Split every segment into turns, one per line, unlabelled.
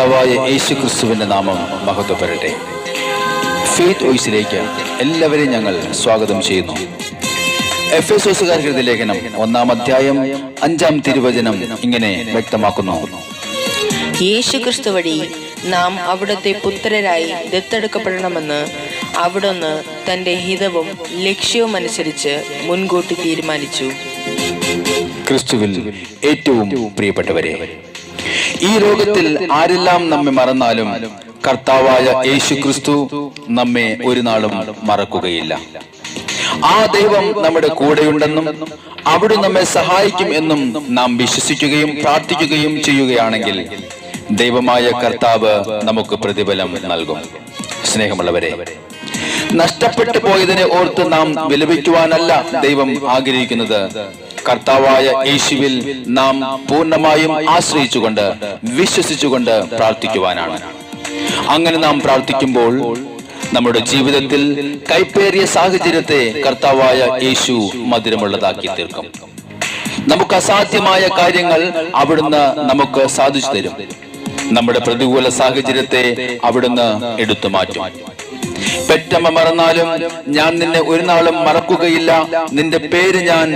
കർത്താവായ യേശു ക്രിസ്തുവിന്റെ നാമം മഹത്വപ്പെടട്ടെ. ഫെയ്ത്ത് വോയിസിലേക്ക് എല്ലാവരെയും ഞങ്ങൾ സ്വാഗതം ചെയ്യുന്നു. എഫെസോസുകാരുടെ ലേഖനം 1-ാം അധ്യായം 5-ാം തിരുവചനം ഇങ്ങനെ വ്യക്തമാക്കുന്നു:
യേശു ക്രിസ്തു വഴി നാം അവിടുത്തെ പുത്രരായി ദത്തെടുക്കപ്പെടണമെന്ന് അവിടുന്ന് തന്റെ ഹിതവും ലക്ഷ്യവും അനുസരിച്ച് മുൻകൂട്ടി തീരുമാനിച്ചു.
ക്രിസ്തുവിൽ ഏറ്റവും പ്രിയപ്പെട്ടവരെ, ഈ ലോകത്തിൽ ആരെല്ലാം നമ്മെ മറന്നാലും കർത്താവായ യേശു ക്രിസ്തു നമ്മെ ഒരു നാളും മറക്കുകയില്ല. ആ ദൈവം നമ്മുടെ കൂടെയുണ്ടെന്നും അവിടെ നമ്മെ സഹായിക്കും എന്നും നാം വിശ്വസിക്കുകയും പ്രാർത്ഥിക്കുകയും ചെയ്യുകയാണെങ്കിൽ ദൈവമായ കർത്താവ് നമുക്ക് പ്രതിഫലം നൽകും. സ്നേഹമുള്ളവരെ, നഷ്ടപ്പെട്ടു പോയതിനെ ഓർത്ത് നാം വിലപിക്കുവാനല്ല ദൈവം ആഗ്രഹിക്കുന്നത്. കർത്താവായ യേശുവിൽ നാം പൂർണ്ണമായും ആശ്രയിച്ചുകൊണ്ട് വിശ്വസിച്ചുകൊണ്ട് പ്രാർത്ഥിക്കുവാനാണ്. അങ്ങനെ നാം പ്രാർത്ഥിക്കുമ്പോൾ നമ്മുടെ ജീവിതത്തിൽ കൈപ്പേറിയ സാഹചര്യത്തെ കർത്താവായ യേശു മധുരമുള്ളതാക്കി തീർക്കും. നമുക്ക് അസാധ്യമായ കാര്യങ്ങൾ അവിടുന്ന് നമുക്ക് സാധിച്ചു തരും. നമ്മുടെ പ്രതികൂല സാഹചര്യത്തെ അവിടുന്ന് എടുത്തു മാറ്റും. പെറ്റമ്മ മറന്നാലും ഞാൻ നിന്നെ ഒരു നാളും മറക്കുകയില്ല, നിന്റെ പേര് ഞാൻ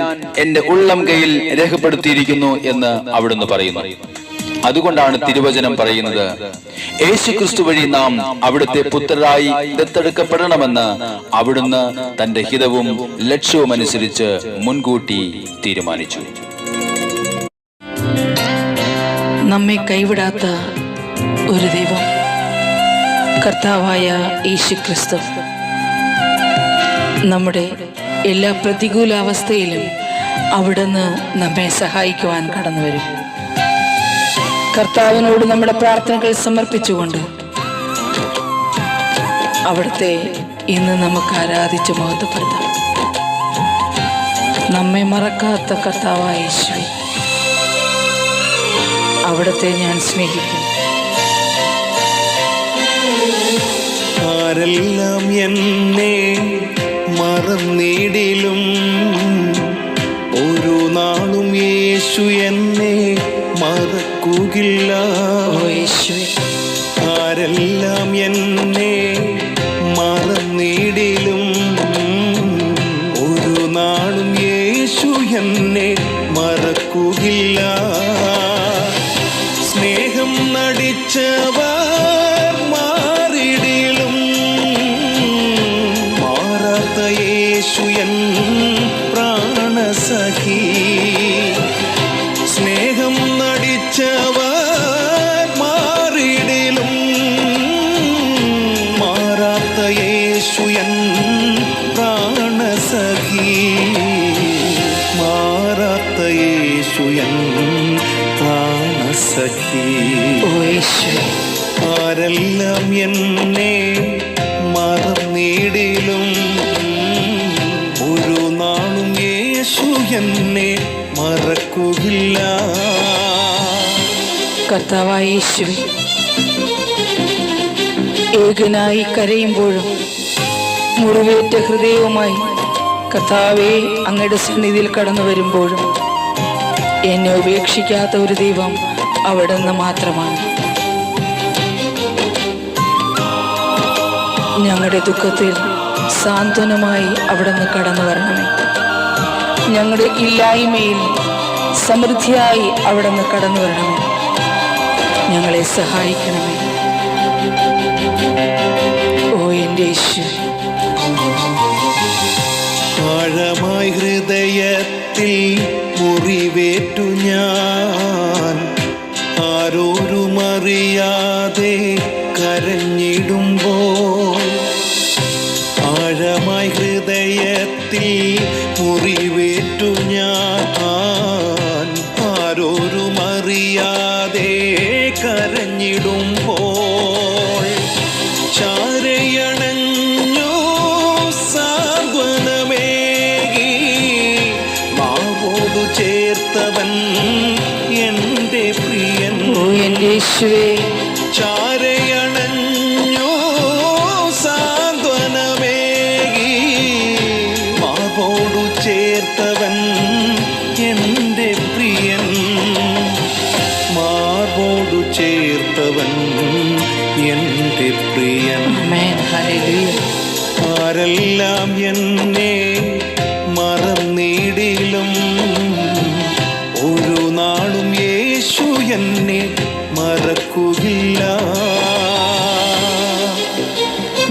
എന്റെ ഉള്ളം കയ്യിൽ രേഖപ്പെടുത്തിയിരിക്കുന്നു എന്ന് അവിടുന്ന് പറയുന്നു. അതുകൊണ്ടാണ് തിരുവചനം പറയുന്നത്, യേശു ക്രിസ്തു വഴി നാം അവിടുത്തെ പുത്രരായി ദത്തെടുക്കപ്പെടണമെന്ന് അവിടുന്ന് തന്റെ ഹിതവും ലക്ഷ്യവും അനുസരിച്ച് മുൻകൂട്ടി തീരുമാനിച്ചു.
നമ്മെ കൈവിടാത്ത ഒരു ദൈവം, കർത്താവായ യേശു ക്രിസ്തു, നമ്മുടെ എല്ലാ പ്രതികൂലാവസ്ഥയിലും അവിടുന്ന് നമ്മെ സഹായിക്കുവാൻ കടന്നു വരും. കർത്താവിനോട് നമ്മുടെ പ്രാർത്ഥനകൾ സമർപ്പിച്ചുകൊണ്ട് അവിടുത്തെ ഇന്ന് നമുക്ക് ആരാധിച്ച് മഹത്വപ്പെടുത്താം. നമ്മെ മറക്കാത്ത കർത്താവായ യേശുവേ, അവിടുത്തെ ഞാൻ സ്നേഹിക്കുന്നു.
ആരെല്ലാം എന്നെ മറന്നിടിലും ഒരു നാളും യേശു എന്നെ മറക്കുകയില്ല. ആരെല്ലാം എന്നെ മറന്നിടിലും ഒരു നാളും യേശു എന്നെ മറക്കുകയില്ല. സ്നേഹം നടിച്ചവർ പ്രാണസഖി, സ്നേഹം നടിച്ചവർ മാറിടിലും മാറാത്ത യേശുയൻ പ്രാണസഖി, മാറാത്ത യേശുയൻ പ്രാണസഖി. ആരെല്ലാം എന്നെ മറന്നിടിലും ഒരു നാളും യേശു എന്നെ മറക്കുകയില്ല.
കർത്താവായ യേശുവേ, ഏകനായി കരയുമ്പോഴും മുറിവേറ്റ ഹൃദയവുമായി കർത്താവേ അങ്ങയുടെ സന്നിധിയിൽ കടന്നു വരുമ്പോഴും എന്നെ ഉപേക്ഷിക്കാത്ത ഒരു ദൈവം അവിടുന്ന് മാത്രമാണ്. ഞങ്ങളുടെ ദുഃഖത്തിൽ സാന്ത്വനമായി അവിടുന്ന് കടന്നു വരണമേ. ഞങ്ങളുടെ ഇല്ലായ്മയിൽ സമൃദ്ധിയായി അവിടുന്ന് കടന്നു വരണമേ. ഞങ്ങളെ സഹായിക്കണമേ. ഓ എൻ്റെ യേശു,
ആഴമായി ഹൃദയത്തിൽ മുറിവേറ്റു ഞാൻ ആരോരുമറിയാതെ കരഞ്ഞിടുമ്പോൾ, ആഴമായി ഹൃദയത്തിൽ മുറിവേറ്റു ഞാൻ ആരോരുമറിയാതെ കരഞ്ഞിടുമ്പോൾ, ചാരയണഞ്ഞു സാന്ത്വനമേകി മാവോടു ചേർത്തവൻ എൻ്റെ പ്രിയൻ.
ഓ എൻ്റെ യേശുവേ,
ചാരയണഞ്ഞു സാന്ത്വനമേകി മാവോടു ചേർത്തവൻ എൻ്റെ പ്രിയൻ, മാവോടു ചേർത്തവൻ
ആമേൻ. ഹല്ലേലൂയ.
ആരെല്ലാം എന്നെ മറന്നിടിലും ഒരു നാളും യേശു എന്നെ മറക്കുകയില്ല.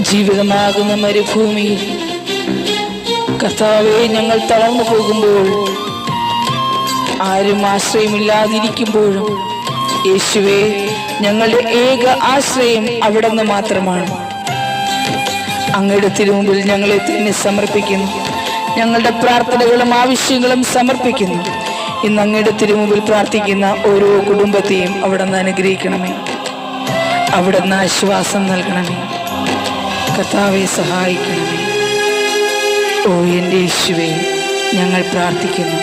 ജീവിതമാകുന്ന മരുഭൂമിയിൽ കർത്താവേ, ഞങ്ങൾ തളർന്നു പോകുമ്പോൾ, ആരും ആശ്രയമില്ലാതിരിക്കുമ്പോഴും യേശുവേ, ഞങ്ങളുടെ ഏക ആശ്രയം അവിടുന്ന് മാത്രമാണ്. അങ്ങയുടെ തിരുമുമ്പിൽ ഞങ്ങളെ തന്നെ സമർപ്പിക്കുന്നു. ഞങ്ങളുടെ പ്രാർത്ഥനകളും ആവശ്യങ്ങളും സമർപ്പിക്കുന്നു. ഇന്ന് അങ്ങയുടെ തിരുമുമ്പിൽ പ്രാർത്ഥിക്കുന്ന ഓരോ കുടുംബത്തെയും അവിടുന്ന് അനുഗ്രഹിക്കണമേ. അവിടുന്ന് ആശ്വാസം നൽകണമേ. കർത്താവെ, സഹായിക്കണമേ. ഓ എൻ്റെ യേശുവേ, ഞങ്ങൾ പ്രാർത്ഥിക്കുന്നു.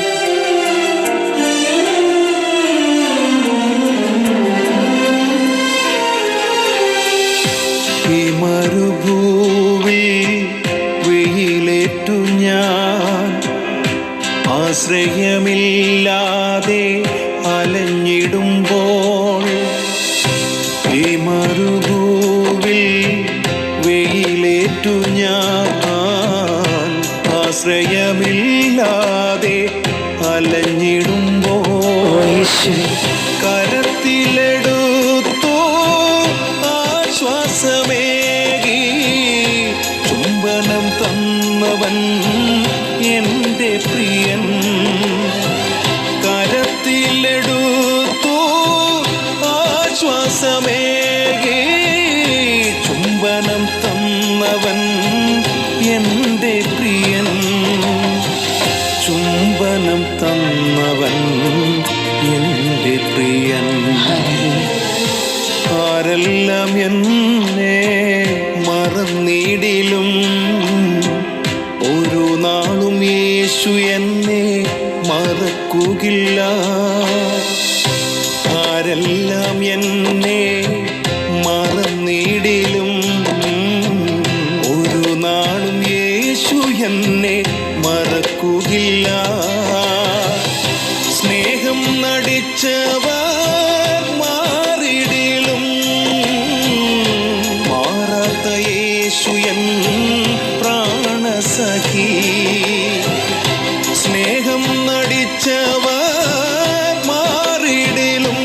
ഈ മരുഭൂവിൽ വെയിലേറ്റു ഞാൻ ആശ്രയമില്ലാതെ അലഞ്ഞിടുമ്പോൾ, ഈ മരുഭൂവിൽ വെയിലേറ്റു ഞാൻ ആശ്രയമില്ലാതെ അലഞ്ഞിടുമ്പോൾ, കരത്തിലെടുത്തോ ആശ്വാസമേകി ചുംബനം തന്നവൻ എൻ്റെ പ്രിയൻ. കരത്തിലെടുത്തോ ആശ്വാസമേകി ചുംബനം തന്നവൻ എൻ്റെ പ്രിയൻ. ചുംബനം തന്നവൻ എൻ്റെ പ്രിയൻ. ആരെല്ലാം എന്നെ മറന്നിടിലും ഒരു നാളും യേശു എന്നെ മറക്കുകയില്ല. ആരെല്ലാം എന്നെ മറന്നിടിലും ഒരു നാളും യേശു എന്നെ മറക്കുകയില്ല. സ്നേഹം നടിച്ചവർ മാറിടിലും മാറാത്ത യേശു എൻ പ്രാണസഖി. സ്നേഹം നടിച്ചവർ മാറിടിലും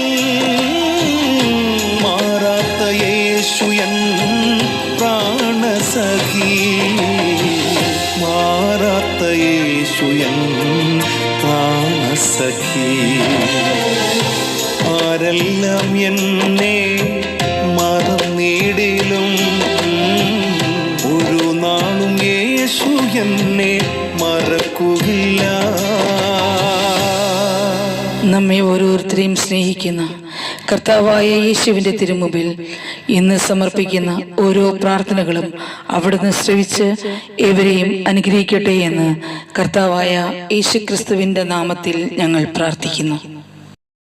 മാറാത്ത യേശു എൻ പ്രാണസഖി. മാറാത്ത യേശു എൻ പ്രാണസഖി. ആരെല്ലാം എന്നെ മറന്നിടിലും ഒരു നാളും യേശു എന്നെ മറക്കുകയില്ല.
നമ്മെ ഓരോരുത്തരെയും സ്നേഹിക്കുന്ന കർത്താവായ യേശുവിൻ്റെ തിരുമുമ്പിൽ ഇന്ന് സമർപ്പിക്കുന്ന ഓരോ പ്രാർത്ഥനകളും അവിടുന്ന് ശ്രവിച്ച് ഏവരെയും അനുഗ്രഹിക്കട്ടെ എന്ന് കർത്താവായ യേശുക്രിസ്തുവിൻ്റെ നാമത്തിൽ ഞങ്ങൾ പ്രാർത്ഥിക്കുന്നു.